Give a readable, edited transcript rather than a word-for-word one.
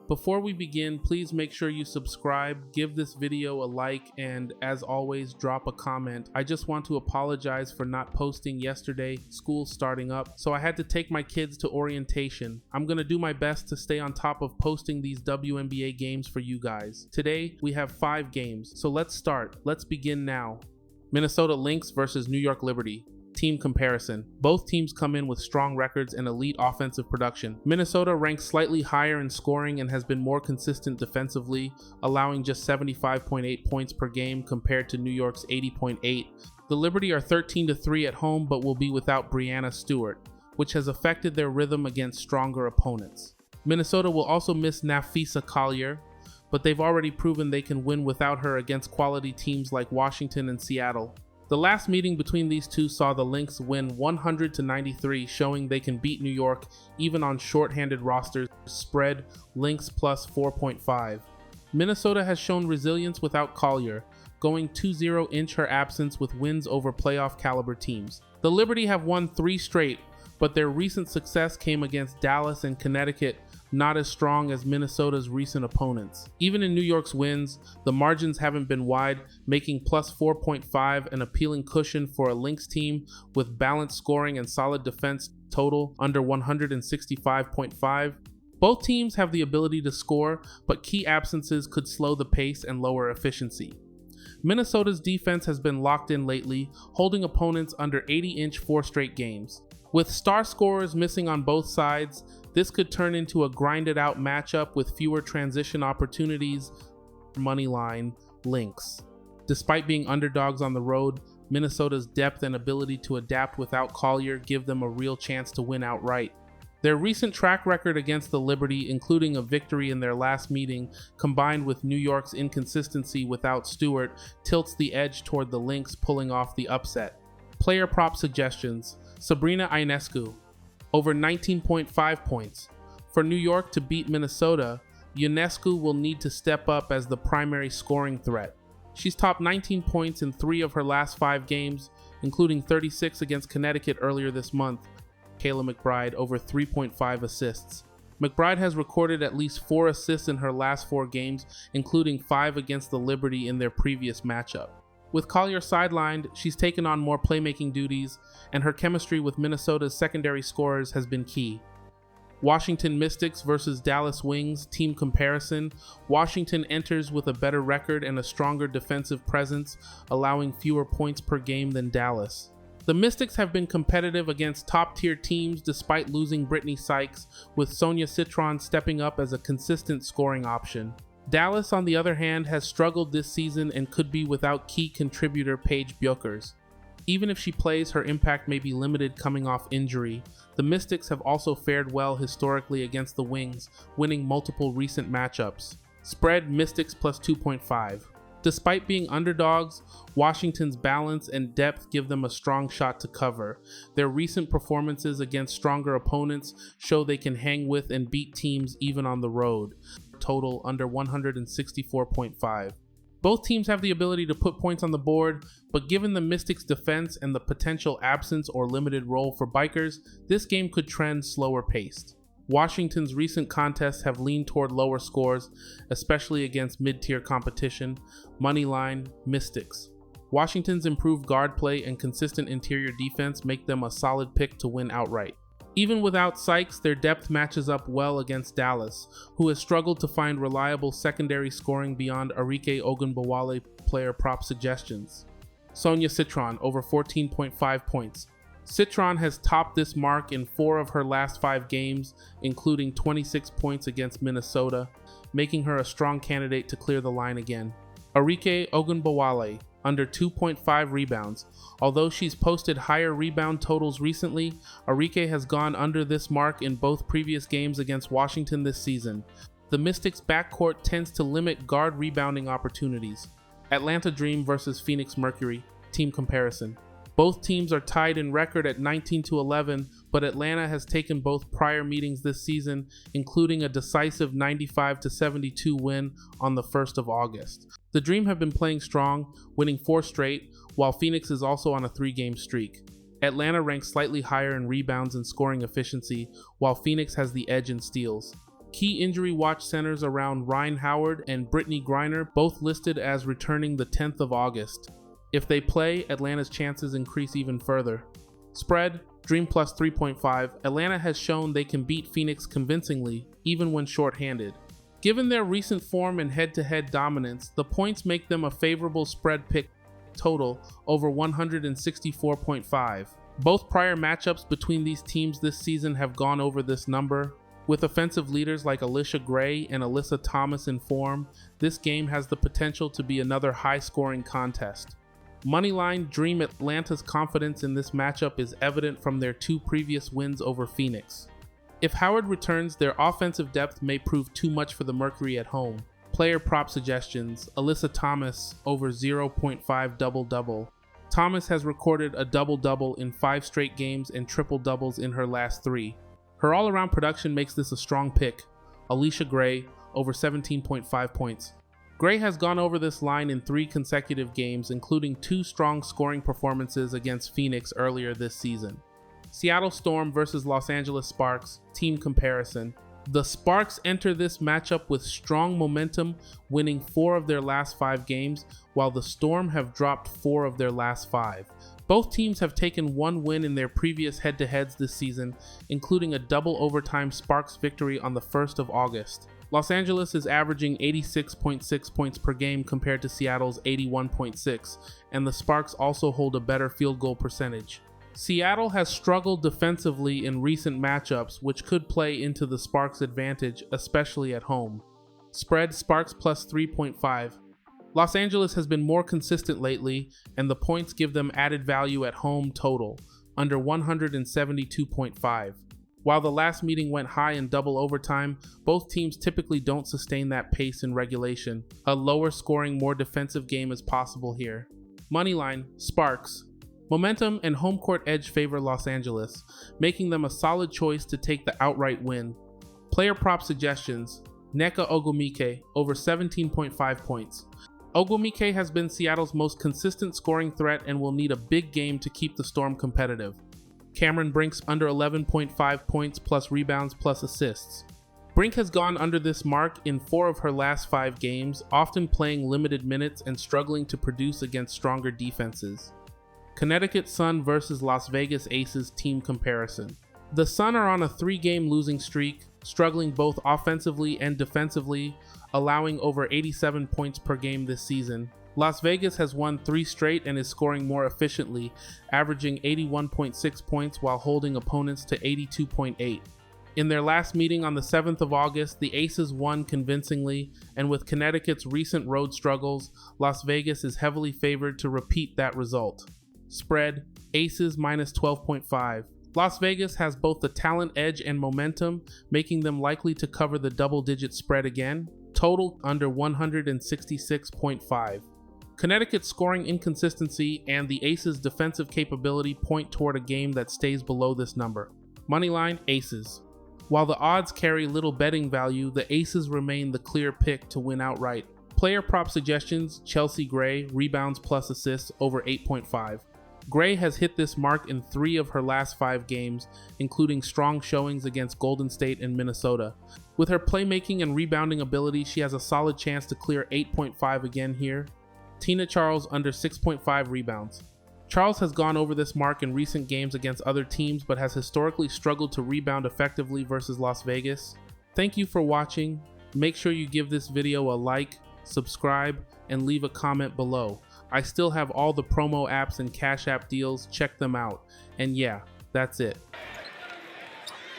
Before we begin, please make sure you subscribe, give this video a like, and as always, drop a comment. I just want to apologize for not posting yesterday. School's starting up, so I had to take my kids to orientation. I'm gonna do my best to stay on top of posting these WNBA games for you guys. Today, we have 5 games, so let's start. Let's begin now. Minnesota Lynx versus New York Liberty. Team comparison. Both teams come in with strong records and elite offensive production. Minnesota ranks slightly higher in scoring and has been more consistent defensively, allowing just 75.8 points per game compared to New York's 80.8. The Liberty are 13-3 at home but will be without Breanna Stewart, which has affected their rhythm against stronger opponents. Minnesota will also miss Napheesa Collier, but they've already proven they can win without her against quality teams like Washington and Seattle. The last meeting between these two saw the Lynx win 100-93, showing they can beat New York even on shorthanded rosters. Spread Lynx plus 4.5. Minnesota has shown resilience without Collier, going 2-0 in her absence with wins over playoff caliber teams. The Liberty have won 3 straight, but their recent success came against Dallas and Connecticut, not as strong as Minnesota's recent opponents. Even in New York's wins, the margins haven't been wide, making plus 4.5 an appealing cushion for a Lynx team with balanced scoring and solid defense. Total under 165.5. Both teams have the ability to score, but key absences could slow the pace and lower efficiency. Minnesota's defense has been locked in lately, holding opponents under 80 4 straight games. With star scorers missing on both sides, this could turn into a grinded-out matchup with fewer transition opportunities. Moneyline Lynx. Despite being underdogs on the road, Minnesota's depth and ability to adapt without Collier give them a real chance to win outright. Their recent track record against the Liberty, including a victory in their last meeting, combined with New York's inconsistency without Stewart, tilts the edge toward the Lynx pulling off the upset. Player prop suggestions. Sabrina Ionescu, over 19.5 points. For New York to beat Minnesota, Ionescu will need to step up as the primary scoring threat. She's topped 19 points in 3 of her last 5 games, including 36 against Connecticut earlier this month. Kayla McBride, over 3.5 assists. McBride has recorded at least 4 assists in her last 4 games, including 5 against the Liberty in their previous matchup. With Collier sidelined, she's taken on more playmaking duties, and her chemistry with Minnesota's secondary scorers has been key. Washington Mystics versus Dallas Wings team comparison. Washington enters with a better record and a stronger defensive presence, allowing fewer points per game than Dallas. The Mystics have been competitive against top-tier teams despite losing Brittany Sykes, with Sonia Citron stepping up as a consistent scoring option. Dallas, on the other hand, has struggled this season and could be without key contributor Paige Bjorkers. Even if she plays, her impact may be limited coming off injury. The Mystics have also fared well historically against the Wings, winning multiple recent matchups. Spread Mystics plus 2.5. Despite being underdogs, Washington's balance and depth give them a strong shot to cover. Their recent performances against stronger opponents show they can hang with and beat teams even on the road. Total under 164.5. Both teams have the ability to put points on the board, but given the Mystics' defense and the potential absence or limited role for Bikers, this game could trend slower paced. Washington's recent contests have leaned toward lower scores, especially against mid-tier competition. Moneyline Mystics. Washington's improved guard play and consistent interior defense make them a solid pick to win outright. Even without Sykes, their depth matches up well against Dallas, who has struggled to find reliable secondary scoring beyond Arike Ogunbowale. Player prop suggestions. Sonia Citron, over 14.5 points. Citron has topped this mark in 4 of her last 5 games, including 26 points against Minnesota, making her a strong candidate to clear the line again. Arike Ogunbowale, under 2.5 rebounds. Although she's posted higher rebound totals recently, Arike has gone under this mark in both previous games against Washington this season. The Mystics' backcourt tends to limit guard rebounding opportunities. Atlanta Dream versus Phoenix Mercury, team comparison. Both teams are tied in record at 19-11, but Atlanta has taken both prior meetings this season, including a decisive 95-72 win on the 1st of August. The Dream have been playing strong, winning 4 straight, while Phoenix is also on a 3-game streak. Atlanta ranks slightly higher in rebounds and scoring efficiency, while Phoenix has the edge in steals. Key injury watch centers around Ryan Howard and Brittany Griner, both listed as returning the 10th of August. If they play, Atlanta's chances increase even further. Spread, Dream plus 3.5. Atlanta has shown they can beat Phoenix convincingly, even when shorthanded. Given their recent form and head-to-head dominance, the points make them a favorable spread pick. Total over 164.5. Both prior matchups between these teams this season have gone over this number. With offensive leaders like Alicia Gray and Alyssa Thomas in form, this game has the potential to be another high-scoring contest. Moneyline Dream Atlanta's confidence in this matchup is evident from their 2 previous wins over Phoenix. If Howard returns, their offensive depth may prove too much for the Mercury at home. Player prop suggestions: Alyssa Thomas over 0.5 double-double. Thomas has recorded a double-double in 5 straight games and triple-doubles in her last 3. Her all-around production makes this a strong pick. Alicia Gray over 17.5 points. Gray has gone over this line in 3 consecutive games, including 2 strong scoring performances against Phoenix earlier this season. Seattle Storm versus Los Angeles Sparks, team comparison. The Sparks enter this matchup with strong momentum, winning 4 of their last 5 games, while the Storm have dropped 4 of their last 5. Both teams have taken 1 win in their previous head-to-heads this season, including a double overtime Sparks victory on the 1st of August. Los Angeles is averaging 86.6 points per game compared to Seattle's 81.6, and the Sparks also hold a better field goal percentage. Seattle has struggled defensively in recent matchups, which could play into the Sparks' advantage, especially at home. Spread Sparks plus 3.5. Los Angeles has been more consistent lately, and the points give them added value at home total, under 172.5. While the last meeting went high in double overtime, both teams typically don't sustain that pace in regulation. A lower scoring, more defensive game is possible here. Moneyline, Sparks. Momentum and home court edge favor Los Angeles, making them a solid choice to take the outright win. Player prop suggestions: Nneka Ogwumike over 17.5 points. Ogwumike has been Seattle's most consistent scoring threat and will need a big game to keep the Storm competitive. Cameron Brink's under 11.5 points plus rebounds plus assists. Brink has gone under this mark in 4 of her last 5 games, often playing limited minutes and struggling to produce against stronger defenses. Connecticut Sun versus Las Vegas Aces team comparison. The Sun are on a 3-game losing streak, struggling both offensively and defensively, allowing over 87 points per game this season. Las Vegas has won 3 straight and is scoring more efficiently, averaging 81.6 points while holding opponents to 82.8. In their last meeting on the 7th of August, the Aces won convincingly, and with Connecticut's recent road struggles, Las Vegas is heavily favored to repeat that result. Spread, Aces minus 12.5. Las Vegas has both the talent edge and momentum, making them likely to cover the double-digit spread again. Total under 166.5. Connecticut's scoring inconsistency and the Aces' defensive capability point toward a game that stays below this number. Moneyline, Aces. While the odds carry little betting value, the Aces remain the clear pick to win outright. Player prop suggestions: Chelsea Gray, rebounds plus assists over 8.5. Gray has hit this mark in 3 of her last 5 games, including strong showings against Golden State and Minnesota. With her playmaking and rebounding ability, she has a solid chance to clear 8.5 again here. Tina Charles under 6.5 rebounds. Charles has gone over this mark in recent games against other teams, but has historically struggled to rebound effectively versus Las Vegas. Thank you for watching. Make sure you give this video a like, subscribe, and leave a comment below. I still have all the promo apps and Cash App deals, check them out. And yeah, that's it.